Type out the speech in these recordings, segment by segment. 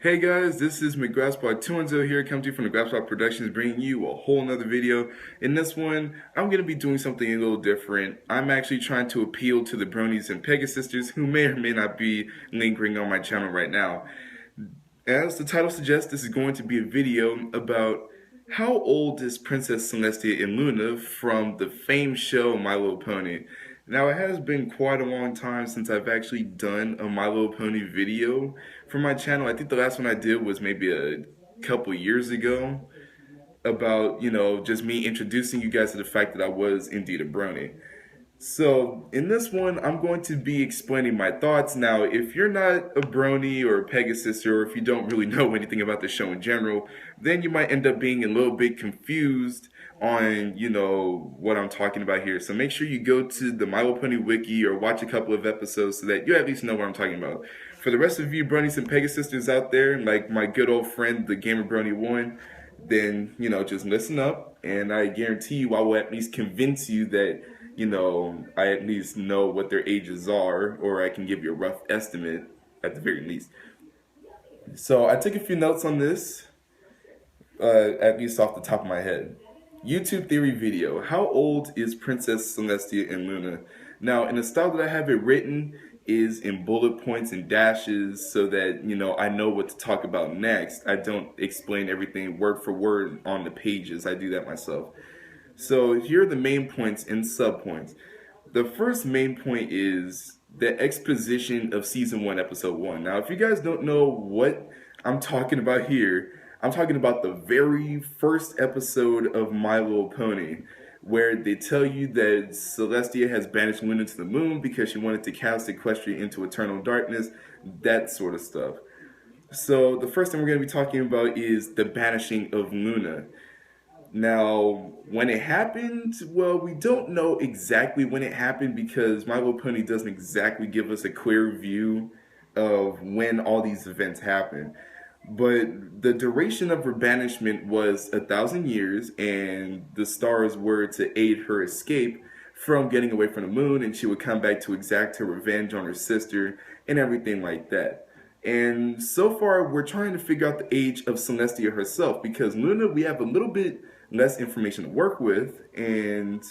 Hey guys, this is McGrathspot210 here, coming to you from the Graphspot Productions, bringing you a whole nother video. In this one, I'm going to be doing something a little different. I'm actually trying to appeal to the Bronies and Pegasisters who may or may not be lingering on my channel right now. As the title suggests, this is going to be a video about how old is Princess Celestia and Luna from the famed show My Little Pony. Now, it has been quite a long time since I've actually done a My Little Pony video for my channel. I think the last one I did was maybe a couple years ago about, just me introducing you guys to the fact that I was indeed a brony. So, in this one, I'm going to be explaining my thoughts. Now, if you're not a brony or a Pegasus, or if you don't really know anything about the show in general, then you might end up being a little bit confused on, what I'm talking about here. So make sure you go to the My Little Pony wiki or watch a couple of episodes so that you at least know what I'm talking about. For the rest of you bronies and Pegasisters out there, like my good old friend, the Gamer Brony 1, then, just listen up, and I guarantee you I will at least convince you that I at least know what their ages are, or I can give you a rough estimate at the very least. So I took a few notes on this, at least off the top of my head. YouTube theory video. How old is Princess Celestia and Luna? Now, in the style that I have it written is in bullet points and dashes so that, I know what to talk about next. I don't explain everything word for word on the pages. I do that myself. So here are the main points and subpoints. The first main point is the exposition of season 1, episode 1. Now, if you guys don't know what I'm talking about here, I'm talking about the very first episode of My Little Pony, where they tell you that Celestia has banished Luna to the moon because she wanted to cast Equestria into eternal darkness, that sort of stuff. So the first thing we're going to be talking about is the banishing of Luna. Now, when it happened, well, we don't know exactly when it happened because My Little Pony doesn't exactly give us a clear view of when all these events happened. But the duration of her banishment was 1,000 years, and the stars were to aid her escape from getting away from the moon, and she would come back to exact her revenge on her sister and everything like that. And so far, we're trying to figure out the age of Celestia herself, because Luna, we have a little bit less information to work with, and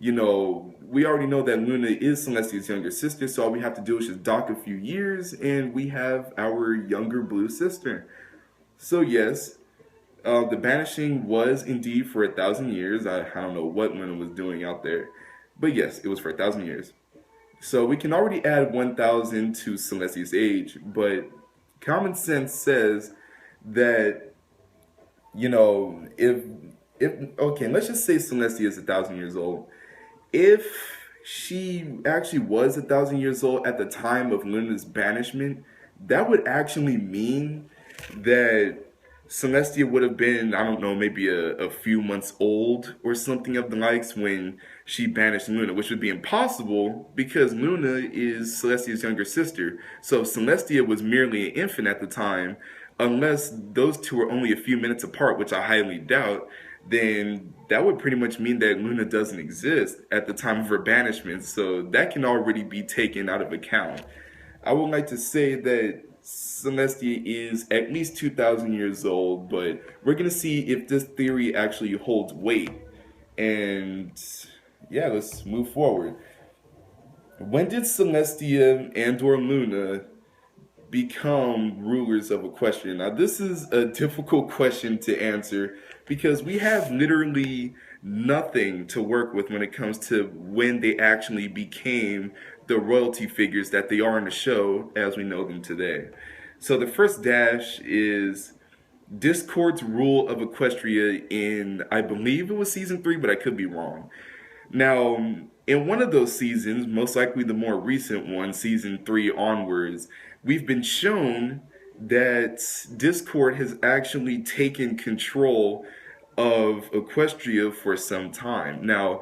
we already know that Luna is Celestia's younger sister, so all we have to do is just dock a few years, and we have our younger blue sister. So yes, the banishing was indeed for 1,000 years. I don't know what Luna was doing out there, but yes, it was for 1,000 years. So we can already add 1,000 to Celestia's age, but common sense says that, okay, let's just say Celestia is 1,000 years old. If she actually was 1,000 years old at the time of Luna's banishment, that would actually mean that Celestia would have been, I don't know, maybe a few months old or something of the likes when she banished Luna, which would be impossible because Luna is Celestia's younger sister. So if Celestia was merely an infant at the time, unless those two are only a few minutes apart, which I highly doubt, then that would pretty much mean that Luna doesn't exist at the time of her banishment, so that can already be taken out of account. I would like to say that Celestia is at least 2,000 years old, but we're going to see if this theory actually holds weight. And yeah, let's move forward. When did Celestia and/or Luna become rulers of Equestria? Now, this is a difficult question to answer because we have literally nothing to work with when it comes to when they actually became the royalty figures that they are in the show as we know them today. So the first dash is Discord's rule of Equestria in, I believe it was season 3, but I could be wrong. Now, in one of those seasons, most likely the more recent one, season 3 onwards, we've been shown that Discord has actually taken control of Equestria for some time. Now,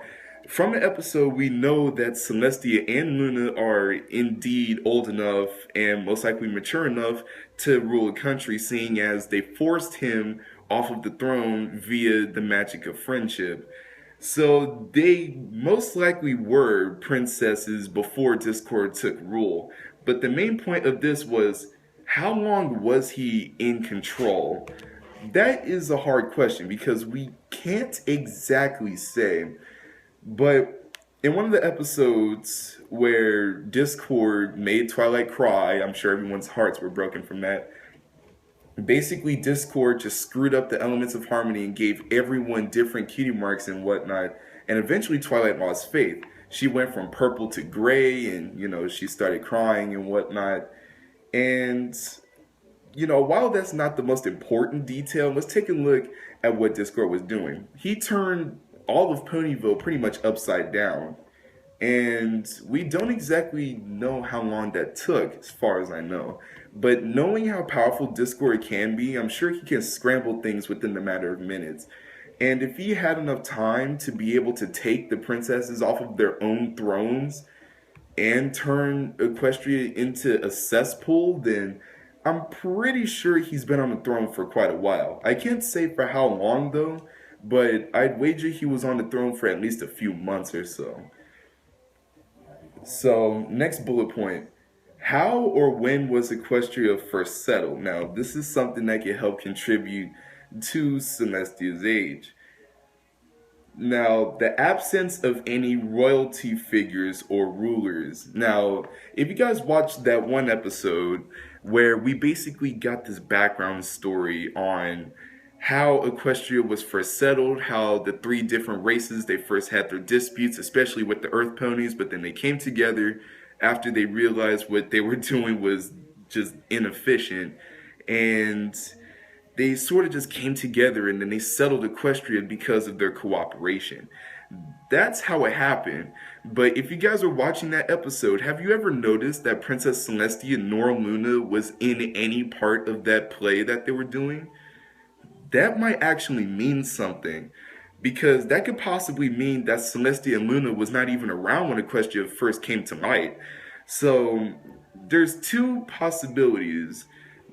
from the episode, we know that Celestia and Luna are indeed old enough and most likely mature enough to rule a country, seeing as they forced him off of the throne via the magic of friendship. So they most likely were princesses before Discord took rule. But the main point of this was, how long was he in control? That is a hard question because we can't exactly say. But in one of the episodes where Discord made Twilight cry, I'm sure everyone's hearts were broken from that. Basically, Discord just screwed up the elements of harmony and gave everyone different cutie marks and whatnot. And eventually, Twilight lost faith. She went from purple to gray, and she started crying and whatnot. And while that's not the most important detail, let's take a look at what Discord was doing. He turned all of Ponyville pretty much upside down. And we don't exactly know how long that took, as far as I know. But knowing how powerful Discord can be, I'm sure he can scramble things within the matter of minutes. And if he had enough time to be able to take the princesses off of their own thrones and turn Equestria into a cesspool, then I'm pretty sure he's been on the throne for quite a while. I can't say for how long though, but I'd wager he was on the throne for at least a few months or so. So, next bullet point. How or when was Equestria first settled? Now, this is something that can help contribute to Celestia's age. Now, the absence of any royalty figures or rulers. Now, if you guys watched that one episode where we basically got this background story on how Equestria was first settled, how the three different races, they first had their disputes, especially with the Earth Ponies, but then they came together after they realized what they were doing was just inefficient, and they sort of just came together and then they settled Equestria because of their cooperation. That's how it happened. But if you guys are watching that episode, have you ever noticed that Princess Celestia nor Luna was in any part of that play that they were doing? That might actually mean something, because that could possibly mean that Celestia and Luna was not even around when Equestria first came to light. So there's two possibilities,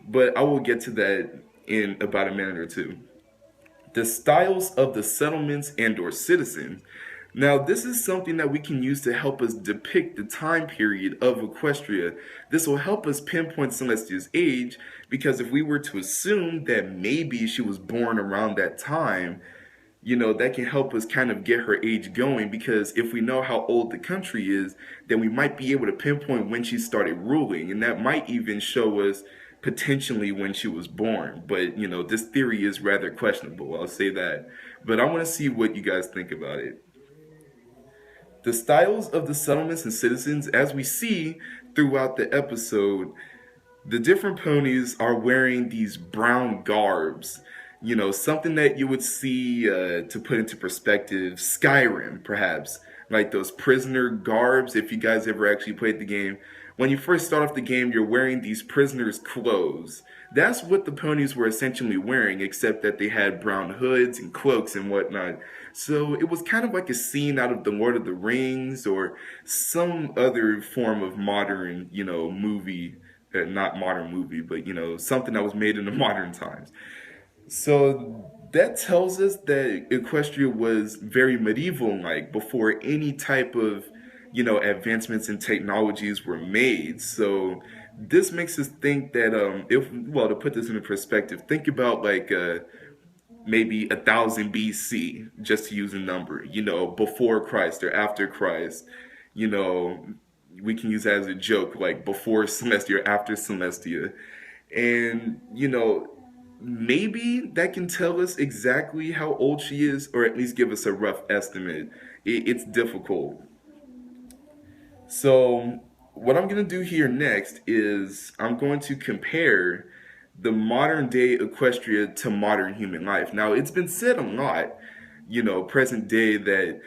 but I will get to that in about a minute or two. The styles of the settlements and or citizens. Now, this is something that we can use to help us depict the time period of Equestria. This will help us pinpoint Celestia's age, because if we were to assume that maybe she was born around that time, that can help us kind of get her age going, because if we know how old the country is, then we might be able to pinpoint when she started ruling, and that might even show us potentially when she was born. But, this theory is rather questionable, I'll say that. But I want to see what you guys think about it. The styles of the settlements and citizens, as we see throughout the episode, the different ponies are wearing these brown garbs. Something that you would see, to put into perspective, Skyrim, perhaps. Like those prisoner garbs, if you guys ever actually played the game. When you first start off the game, you're wearing these prisoners' clothes. That's what the ponies were essentially wearing, except that they had brown hoods and cloaks and whatnot. So it was kind of like a scene out of The Lord of the Rings or some other form of modern, movie. Not modern movie, but, something that was made in the modern times. So that tells us that Equestria was very medieval-like before any type of, advancements in technologies were made. So this makes us think that, to put this into perspective, think about like maybe 1000 BC, just to use a number, before Christ or after Christ. We can use that as a joke, like before Celestia or after Celestia. And, maybe that can tell us exactly how old she is, or at least give us a rough estimate. It's difficult. So what I'm going to do here next is I'm going to compare the modern day Equestria to modern human life. Now, it's been said a lot, present day, that,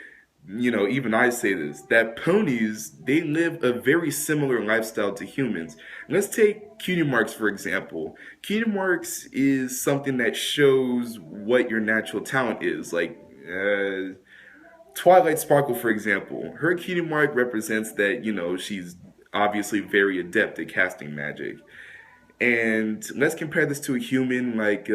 even I say this, that ponies, they live a very similar lifestyle to humans. Let's take cutie marks, for example. Cutie marks is something that shows what your natural talent is. Like, Twilight Sparkle, for example, her cutie mark represents that, she's obviously very adept at casting magic. And let's compare this to a human, like,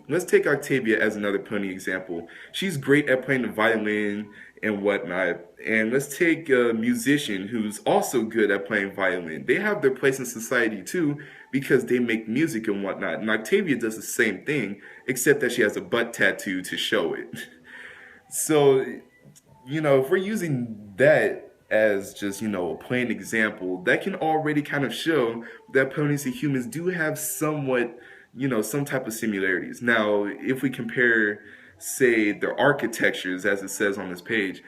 let's take Octavia as another pony example. She's great at playing the violin and whatnot. And let's take a musician who's also good at playing violin. They have their place in society too because they make music and whatnot. And Octavia does the same thing, except that she has a butt tattoo to show it. So, if we're using that as just, a plain example, that can already kind of show that ponies and humans do have somewhat, some type of similarities. Now, if we compare, say, their architectures, as it says on this page,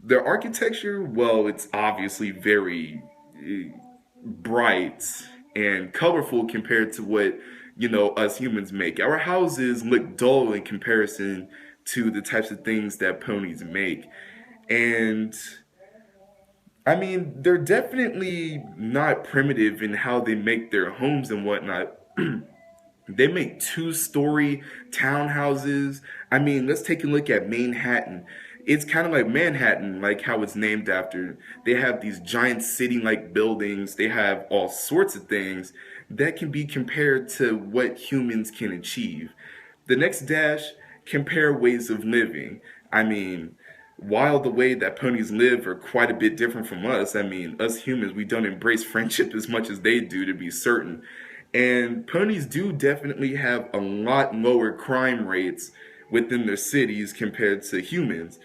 their architecture, well, it's obviously very bright and colorful compared to what, us humans make. Our houses look dull in comparison to the types of things that ponies make. And I mean, they're definitely not primitive in how they make their homes and whatnot. They make two-story townhouses. I mean, let's take a look at Manhattan. It's kind of like Manhattan, like how it's named after. They have these giant city-like buildings. They have all sorts of things that can be compared to what humans can achieve. The next dash, compare ways of living. I mean, while the way that ponies live are quite a bit different from us, I mean, us humans, we don't embrace friendship as much as they do, to be certain. And ponies do definitely have a lot lower crime rates within their cities compared to humans.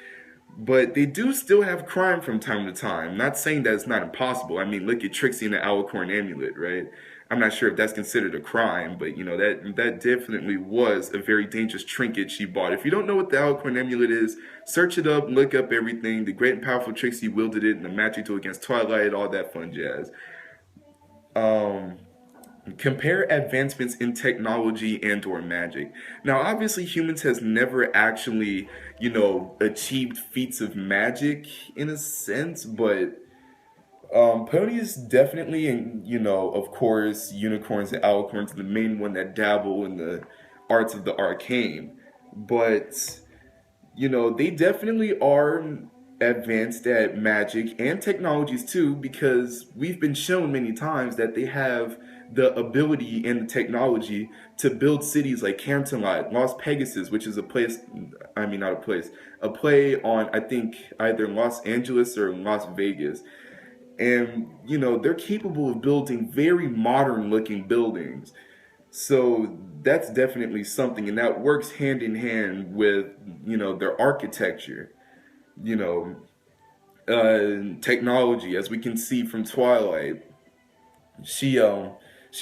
But they do still have crime from time to time. Not saying that it's not impossible. I mean, look at Trixie and the Alicorn Amulet, right? I'm not sure if that's considered a crime, but that definitely was a very dangerous trinket she bought. If you don't know what the Alicorn Amulet is, search it up, look up everything. The great and powerful Trixie wielded it in the magic duel against Twilight, all that fun jazz. Compare advancements in technology and or magic. Now, obviously, humans has never actually, achieved feats of magic in a sense, but ponies definitely, and of course, unicorns and alicorns are the main one that dabble in the arts of the arcane. But they definitely are advanced at magic and technologies too, because we've been shown many times that they have the ability and the technology to build cities like Canterlot, Las Pegasus, which is a place, I mean, not a place, a play on, I think, either Los Angeles or Las Vegas. And, they're capable of building very modern looking buildings. So that's definitely something, and that works hand in hand with, their architecture, you know, technology, as we can see from Twilight. She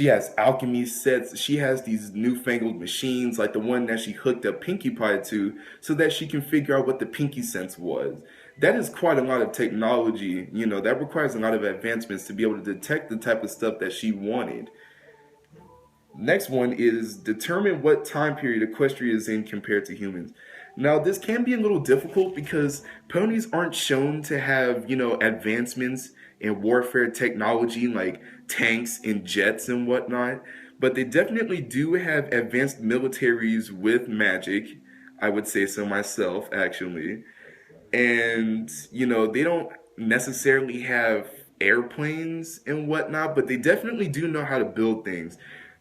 has alchemy sets. She has these newfangled machines, like the one that she hooked up Pinkie Pie to, so that she can figure out what the Pinkie sense was. That is quite a lot of technology. That requires a lot of advancements to be able to detect the type of stuff that she wanted. Next one is determine what time period Equestria is in compared to humans. Now, this can be a little difficult because ponies aren't shown to have, advancements in warfare technology like tanks and jets and whatnot, but they definitely do have advanced militaries with magic. I would say so myself, actually. And, they don't necessarily have airplanes and whatnot, but they definitely do know how to build things.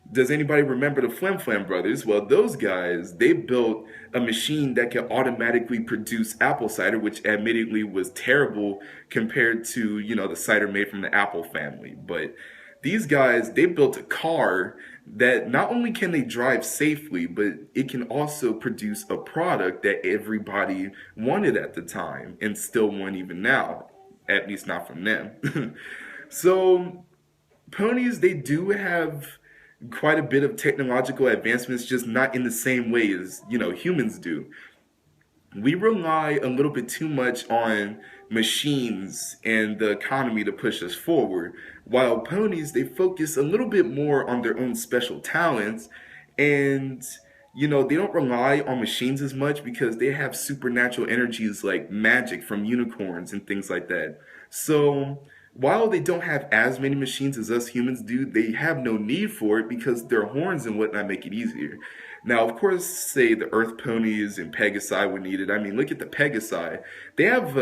Does anybody remember the Flim Flam brothers? Well, those guys, they built a machine that could automatically produce apple cider, which admittedly was terrible compared to, the cider made from the apple family. But these guys, they built a car that not only can they drive safely, but it can also produce a product that everybody wanted at the time and still want even now, at least not from them. So ponies, they do have quite a bit of technological advancements, just not in the same way as, humans do. We rely a little bit too much on machines and the economy to push us forward, while ponies, they focus a little bit more on their own special talents, and they don't rely on machines as much because they have supernatural energies like magic from unicorns and things like that. So while they don't have as many machines as us humans do, they have no need for it because their horns and whatnot make it easier. Now, of course, say the Earth ponies and Pegasi would need it. I mean, look at the Pegasi. They have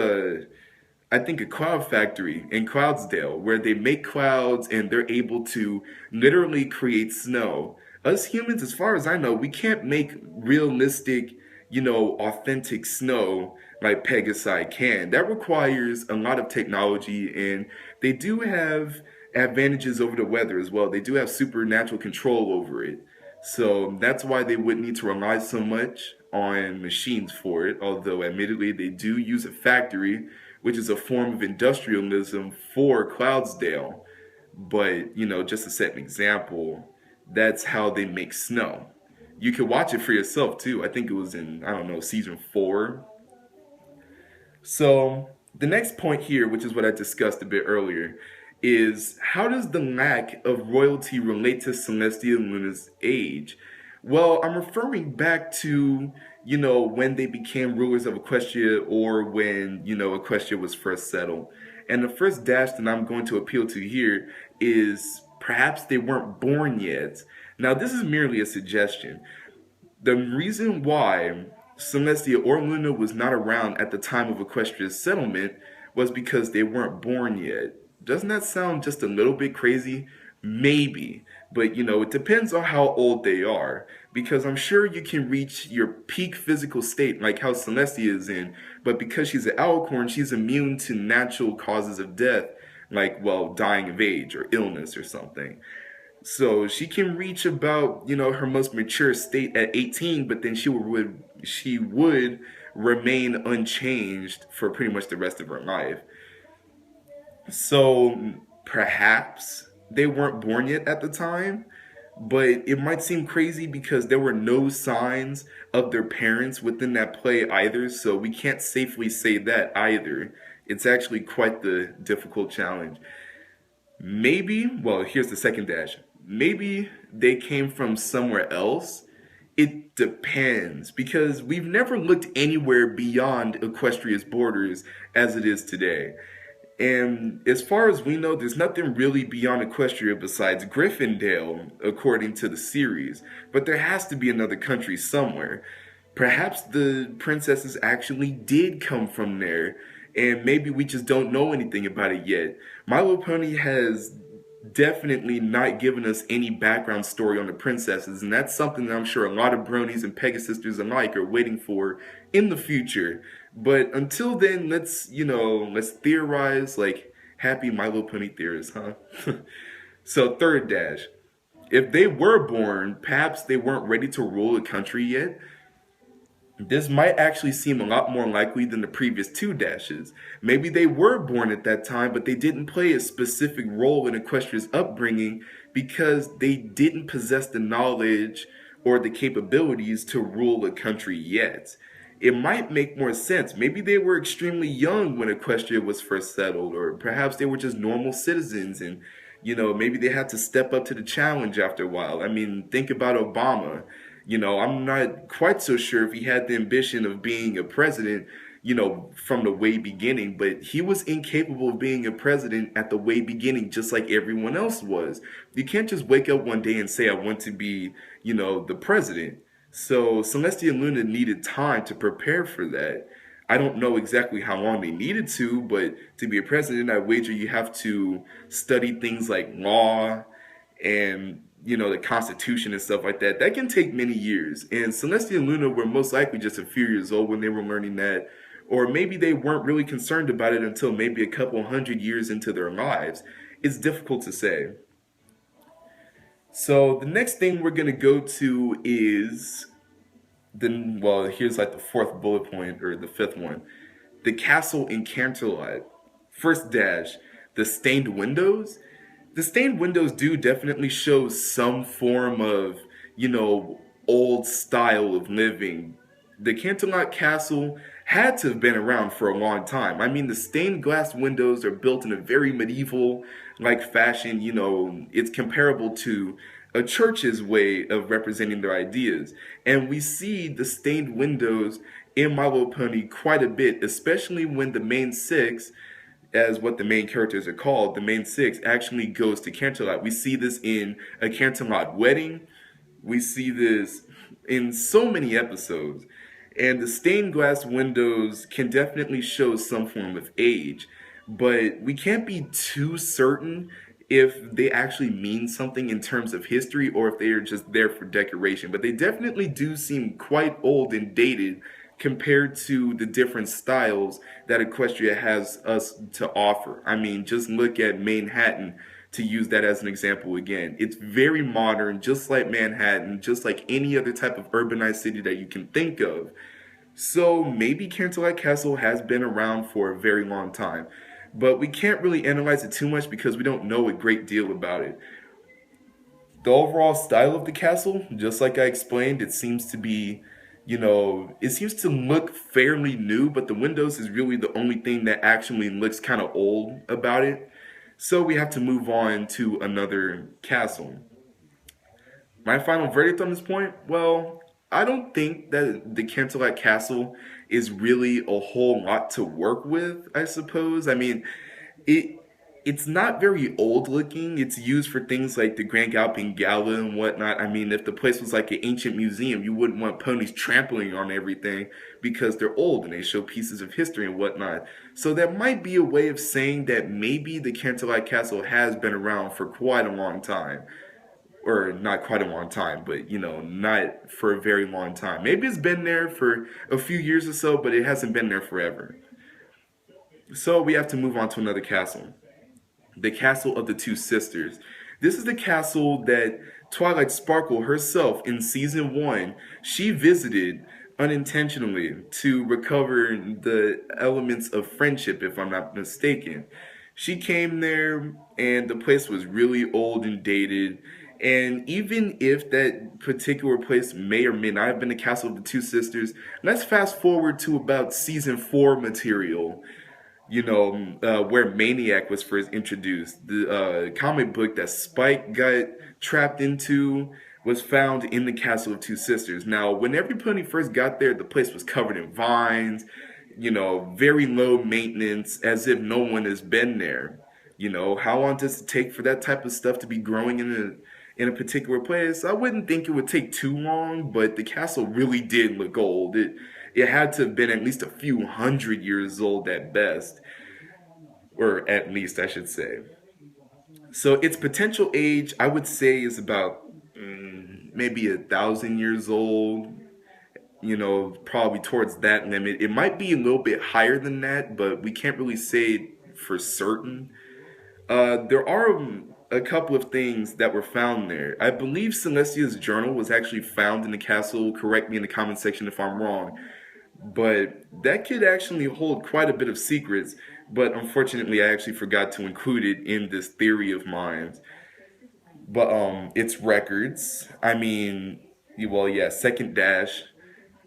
I think, a cloud factory in Cloudsdale where they make clouds and they're able to literally create snow. Us humans, as far as I know, we can't make realistic, authentic snow like Pegasi can. That requires a lot of technology, and they do have advantages over the weather as well. They do have supernatural control over it. So that's why they wouldn't need to rely so much on machines for it, although admittedly they do use a factory, which is a form of industrialism for Cloudsdale. But, just to set an example, that's how they make snow. You can watch it for yourself too. I think it was in, I don't know, season 4. So, the next point here, which is what I discussed a bit earlier, is how does the lack of royalty relate to Celestia and Luna's age? Well, I'm referring back to, when they became rulers of Equestria or when, Equestria was first settled. And the first dash that I'm going to appeal to here is perhaps they weren't born yet. Now, this is merely a suggestion. The reason why Celestia or Luna was not around at the time of Equestria's settlement was because they weren't born yet. Doesn't that sound just a little bit crazy? Maybe. But it depends on how old they are. Because I'm sure you can reach your peak physical state like how Celestia is in, but because she's an alicorn, she's immune to natural causes of death, like, well, dying of age or illness or something. So she can reach about, her most mature state at 18, but then she would remain unchanged for pretty much the rest of her life. So perhaps they weren't born yet at the time, but it might seem crazy because there were no signs of their parents within that play either, so we can't safely say that either. It's actually quite the difficult challenge. Maybe, well, here's the second dash. Maybe they came from somewhere else. It depends because we've never looked anywhere beyond Equestria's borders as it is today. And as far as we know, there's nothing really beyond Equestria besides Gryffindale, according to the series. But there has to be another country somewhere. Perhaps the princesses actually did come from there, and maybe we just don't know anything about it yet. My Little Pony has definitely not given us any background story on the princesses, and that's something that I'm sure a lot of bronies and Pegasisters alike are waiting for in the future. But until then, let's theorize like happy My Little Pony theorists, huh? So third dash. If they were born, perhaps they weren't ready to rule a country yet. This might actually seem a lot more likely than the previous two dashes. Maybe they were born at that time, but they didn't play a specific role in Equestria's upbringing because they didn't possess the knowledge or the capabilities to rule a country yet. It might make more sense. Maybe they were extremely young when Equestria was first settled, or perhaps they were just normal citizens and maybe they had to step up to the challenge after a while. I mean, think about Obama. I'm not quite so sure if he had the ambition of being a president, from the way beginning, but he was incapable of being a president at the way beginning, just like everyone else was. You can't just wake up one day and say, I want to be, the president. So Celestia and Luna needed time to prepare for that. I don't know exactly how long they needed to, but to be a president, I wager you have to study things like law and the Constitution and stuff like that. That can take many years. And Celestia and Luna were most likely just a few years old when they were learning that. Or maybe they weren't really concerned about it until maybe a couple hundred years into their lives. It's difficult to say. So the next thing we're going to go to is here's like the fourth bullet point or the fifth one. The castle in Canterlot. First dash, the stained windows. The stained windows do definitely show some form of, old style of living. The Canterlot Castle had to have been around for a long time. I mean, the stained glass windows are built in a very medieval like fashion. It's comparable to a church's way of representing their ideas. And we see the stained windows in My Little Pony quite a bit, especially when the main six, as what the main characters are called, the main six actually goes to Canterlot. We see this in A Canterlot Wedding. We see this in so many episodes. And the stained glass windows can definitely show some form of age. But we can't be too certain if they actually mean something in terms of history or if they are just there for decoration. But they definitely do seem quite old and dated compared to the different styles that Equestria has us to offer. I mean, just look at Manhattan to use that as an example again. It's very modern, just like Manhattan, just like any other type of urbanized city that you can think of. So maybe Canterlot Castle has been around for a very long time, but we can't really analyze it too much because we don't know a great deal about it. The overall style of the castle, just like I explained, it seems to be, it seems to look fairly new, but the windows is really the only thing that actually looks kind of old about it. So we have to move on to another castle. My final verdict on this point, well, I don't think that the Canterlot Castle is really a whole lot to work with, I suppose. I mean, it it's not very old looking. It's used for things like the Grand Galoping Gala and whatnot. I mean, if the place was like an ancient museum, you wouldn't want ponies trampling on everything because they're old and they show pieces of history and whatnot. So that might be a way of saying that maybe the Canterlot Castle has been around for quite a long time, or not quite a long time, but not for a very long time. Maybe it's been there for a few years or so, but it hasn't been there forever. So we have to move on to another castle, the Castle of the Two Sisters. This is the castle that Twilight Sparkle herself in season one, she visited unintentionally to recover the elements of friendship, if I'm not mistaken. She came there and the place was really old and dated. And even if that particular place may or may not have been the Castle of the Two Sisters, let's fast forward to about season four material, where Maniac was first introduced. The comic book that Spike got trapped into was found in the Castle of Two Sisters. Now, when every pony first got there, the place was covered in vines, very low maintenance, as if no one has been there. How long does it take for that type of stuff to be growing in a particular place? I wouldn't think it would take too long, but the castle really did look old. It had to have been at least a few hundred years old at best, or at least I should say. So its potential age, I would say, is about maybe 1,000 years old. Probably towards that limit. It might be a little bit higher than that, but we can't really say for certain. There are a couple of things that were found there. I believe Celestia's journal was actually found in the castle. Correct me in the comment section if I'm wrong. But that could actually hold quite a bit of secrets. But unfortunately, I actually forgot to include it in this theory of mine. But its records. I mean, well, yeah, second dash.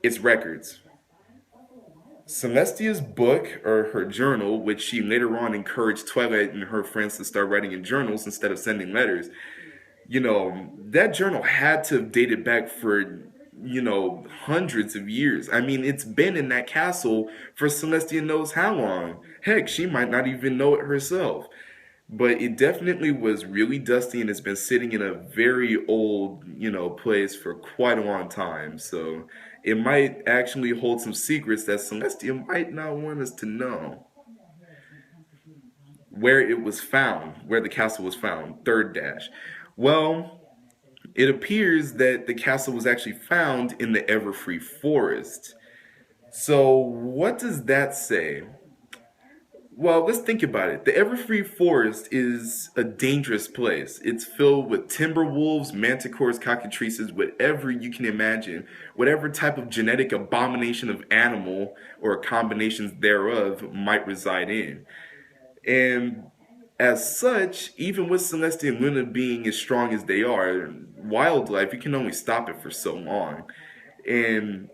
Its records. Celestia's book, or her journal, which she later on encouraged Twilight and her friends to start writing in journals instead of sending letters, that journal had to have dated back for, hundreds of years. I mean, it's been in that castle for Celestia knows how long. Heck, she might not even know it herself. But it definitely was really dusty and it's been sitting in a very old, place for quite a long time. So it might actually hold some secrets that Celestia might not want us to know. Where it was found, where the castle was found, third dash. Well, it appears that the castle was actually found in the Everfree Forest. So what does that say? Well, let's think about it. The Everfree Forest is a dangerous place. It's filled with timber wolves, manticores, cockatrices, whatever you can imagine, whatever type of genetic abomination of animal or combinations thereof might reside in. And as such, even with Celestia and Luna being as strong as they are, wildlife, you can only stop it for so long. And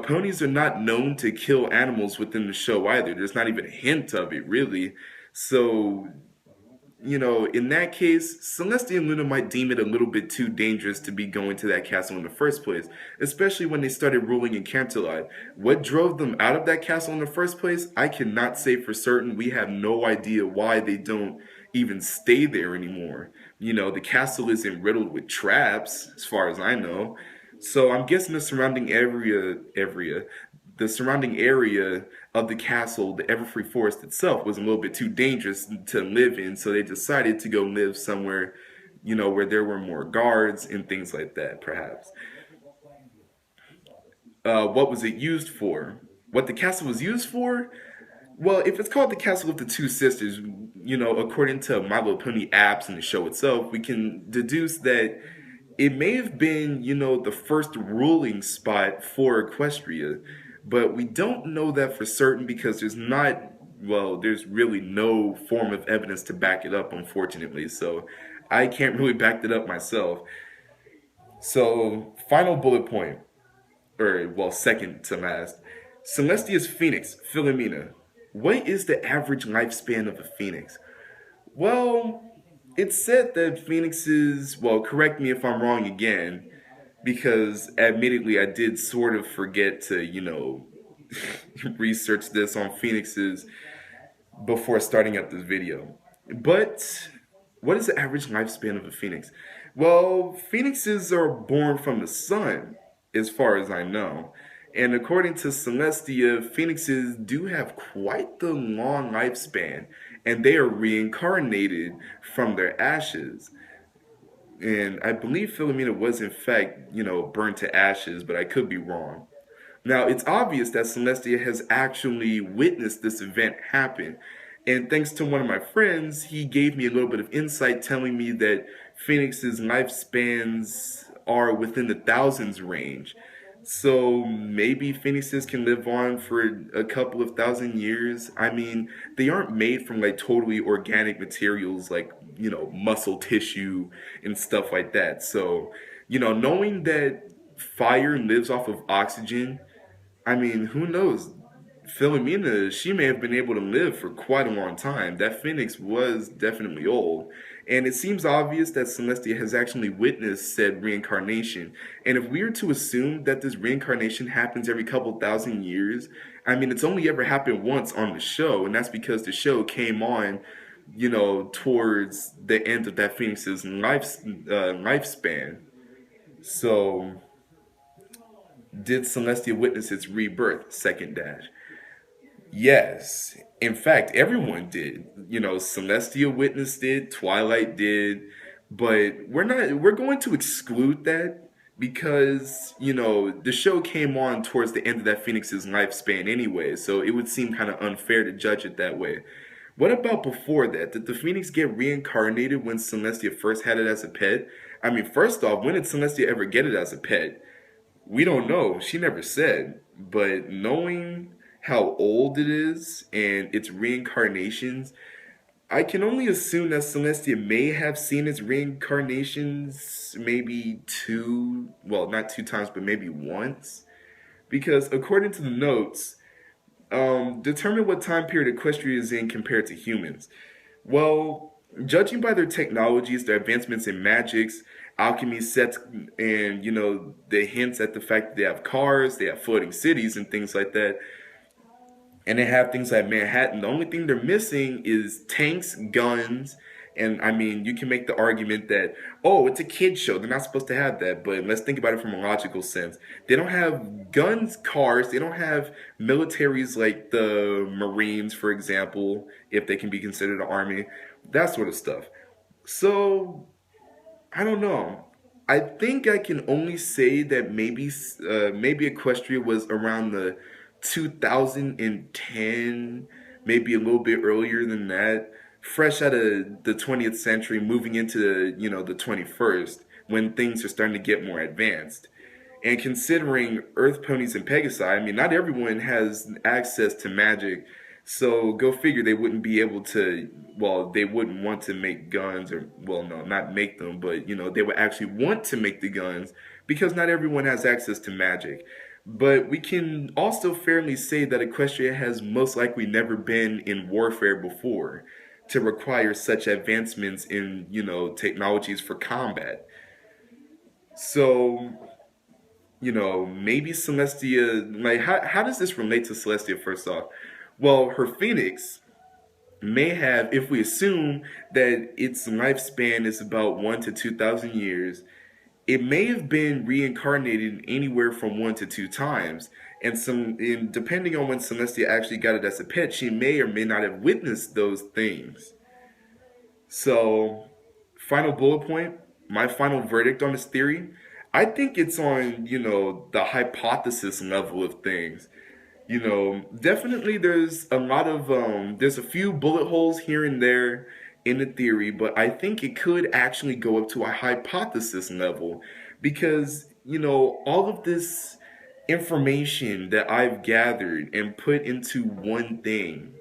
ponies are not known to kill animals within the show either. There's not even a hint of it, really. So, in that case, Celestia and Luna might deem it a little bit too dangerous to be going to that castle in the first place, especially when they started ruling in Canterlot. What drove them out of that castle in the first place, I cannot say for certain. We have no idea why they don't even stay there anymore. The castle isn't riddled with traps, as far as I know. So I'm guessing the surrounding area the surrounding area of the castle, the Everfree Forest itself, was a little bit too dangerous to live in, so they decided to go live somewhere, where there were more guards and things like that, perhaps. What was it used for? What the castle was used for? Well, if it's called the Castle of the Two Sisters, according to My Little Pony apps and the show itself, we can deduce that it may have been, the first ruling spot for Equestria, but we don't know that for certain because there's really no form of evidence to back it up, unfortunately. So I can't really back that up myself. So, final bullet point, or well, second to last. Celestia's phoenix, Philomena. What is the average lifespan of a phoenix? Well, it's said that phoenixes, well, correct me if I'm wrong again, because admittedly I did sort of forget to, research this on phoenixes before starting up this video. But what is the average lifespan of a phoenix? Well, phoenixes are born from the sun, as far as I know. And according to Celestia, phoenixes do have quite the long lifespan, and they are reincarnated from their ashes. And I believe Philomena was in fact, burned to ashes, but I could be wrong. Now, it's obvious that Celestia has actually witnessed this event happen. And thanks to one of my friends, he gave me a little bit of insight telling me that Phoenix's lifespans are within the thousands range. So maybe phoenixes can live on for a couple of thousand years. I mean, they aren't made from like totally organic materials like, muscle tissue and stuff like that. So, knowing that fire lives off of oxygen, I mean, who knows? Philomena, she may have been able to live for quite a long time. That phoenix was definitely old. And it seems obvious that Celestia has actually witnessed said reincarnation. And if we are to assume that this reincarnation happens every couple thousand years, I mean, it's only ever happened once on the show, and that's because the show came on, towards the end of that phoenix's lifespan. So, did Celestia witness its rebirth? Second dash. Yes. In fact, everyone did. Celestia witnessed it, Twilight did, but we're going to exclude that because, the show came on towards the end of that Phoenix's lifespan anyway, so it would seem kind of unfair to judge it that way. What about before that? Did the Phoenix get reincarnated when Celestia first had it as a pet? I mean, first off, when did Celestia ever get it as a pet? We don't know. She never said. But knowing how old it is and its reincarnations, I can only assume that Celestia may have seen its reincarnations maybe not two times, but maybe once. Because according to the notes, determine what time period Equestria is in compared to humans. Well, judging by their technologies, their advancements in magics, alchemy sets, and the hints at the fact that they have cars, they have floating cities and things like that, and they have things like Manhattan. The only thing they're missing is tanks, guns, and I mean, you can make the argument that, oh, it's a kid's show, they're not supposed to have that, but let's think about it from a logical sense. They don't have guns, cars, they don't have militaries like the Marines, for example, if they can be considered an army, that sort of stuff. So, I don't know. I think I can only say that maybe Equestria was around the 2010, maybe a little bit earlier than that, fresh out of the 20th century, moving into the 21st, when things are starting to get more advanced. And considering Earth ponies and Pegasi, I mean, not everyone has access to magic, so go figure they wouldn't be able to, well, they wouldn't want to make guns, or, well, no, not make them, but, they would actually want to make the guns because not everyone has access to magic. But we can also fairly say that Equestria has most likely never been in warfare before to require such advancements in, technologies for combat. So, maybe Celestia, like, how does this relate to Celestia first off? Well, her phoenix may have, if we assume that its lifespan is about 1 to 2,000 years, it may have been reincarnated anywhere from 1 to 2 times. And depending on when Celestia actually got it as a pet, she may or may not have witnessed those things. So, final bullet point, my final verdict on this theory, I think it's on, the hypothesis level of things. Definitely there's a few bullet holes here and there in the theory, but I think it could actually go up to a hypothesis level because, all of this information that I've gathered and put into one thing,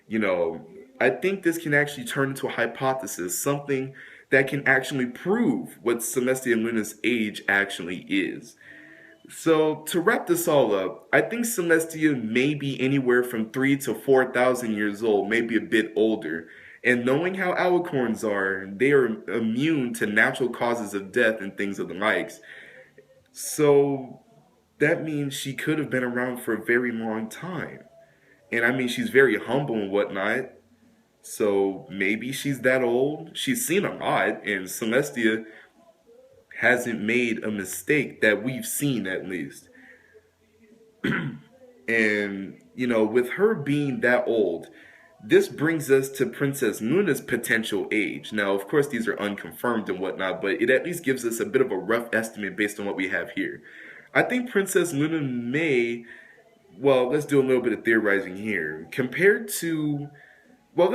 you know, I think this can actually turn into a hypothesis, something that can actually prove what Celestia and Luna's age actually is. So to wrap this all up, I think Celestia may be anywhere from 3 to 4,000 years old, maybe a bit older. And knowing how alicorns are, they are immune to natural causes of death and things of the likes. So that means she could have been around for a very long time. And I mean, she's very humble and whatnot. So maybe she's that old. She's seen a lot, and Celestia hasn't made a mistake that we've seen at least. And, with her being that old, this brings us to Princess Luna's potential age. Now, of course, these are unconfirmed and whatnot, but it at least gives us a bit of a rough estimate based on what we have here. I think Princess Luna may, well, let's do a little bit of theorizing here. Let's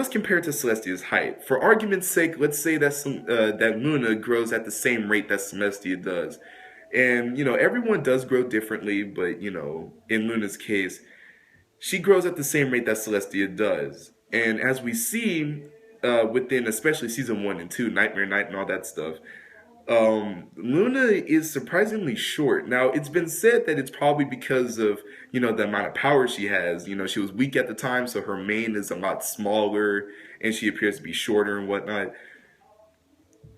compare it to Celestia's height. For argument's sake, let's say that Luna grows at the same rate that Celestia does. And, everyone does grow differently, but, in Luna's case, she grows at the same rate that Celestia does. And as we see within especially season 1 and 2, Nightmare Night and all that stuff, Luna is surprisingly short. Now, it's been said that it's probably because of, the amount of power she has. She was weak at the time, so her mane is a lot smaller, and she appears to be shorter and whatnot.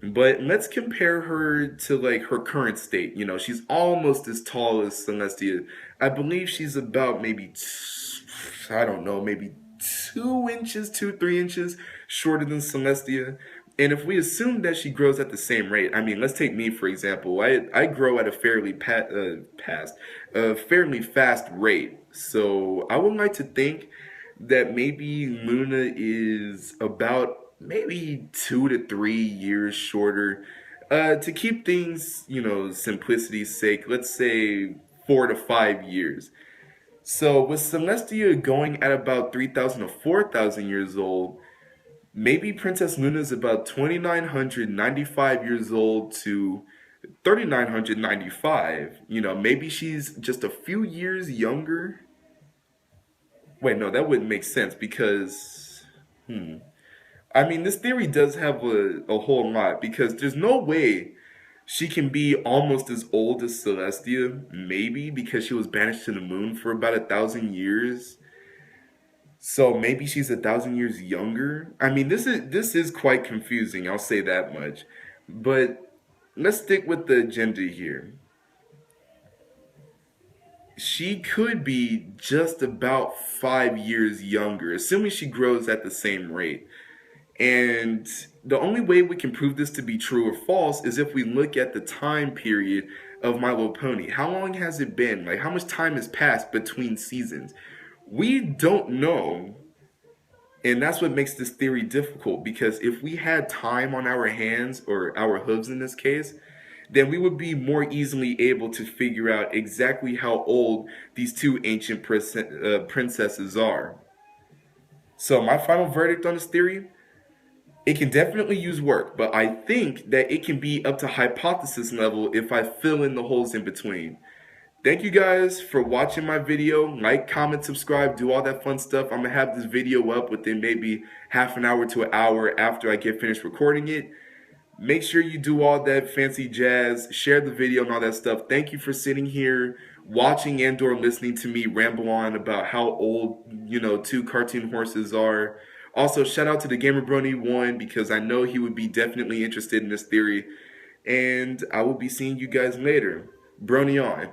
But let's compare her to, like, her current state. She's almost as tall as Celestia. I believe she's about maybe, I don't know, maybe 3 inches shorter than Celestia. And if we assume that she grows at the same rate, I mean, let's take me for example. I grow at a fairly fast rate. So I would like to think that maybe Luna is about maybe 2 to 3 years shorter. To keep things, simplicity's sake, let's say 4 to 5 years. So with Celestia going at about 3,000 to 4,000 years old, maybe Princess Luna is about 2,995 years old to 3,995. Maybe she's just a few years younger. Wait, no, that wouldn't make sense because, I mean, this theory does have a whole lot because there's no way she can be almost as old as Celestia, maybe because she was banished to the moon for about 1,000 years. So maybe she's 1,000 years younger. I mean, this is quite confusing. I'll say that much. But let's stick with the agenda here. She could be just about 5 years younger, assuming she grows at the same rate. And the only way we can prove this to be true or false is if we look at the time period of My Little Pony. How long has it been? Like, how much time has passed between seasons? We don't know. And that's what makes this theory difficult, because if we had time on our hands, or our hooves in this case, then we would be more easily able to figure out exactly how old these two ancient princesses are. So my final verdict on this theory, it can definitely use work, but I think that it can be up to hypothesis level if I fill in the holes in between. Thank you guys for watching my video. Like, comment, subscribe, do all that fun stuff. I'm going to have this video up within maybe half an hour to an hour after I get finished recording it. Make sure you do all that fancy jazz, share the video and all that stuff. Thank you for sitting here, watching and or listening to me ramble on about how old, two cartoon horses are. Also, shout out to the Gamer Brony 1 because I know he would be definitely interested in this theory. And I will be seeing you guys later. Brony on.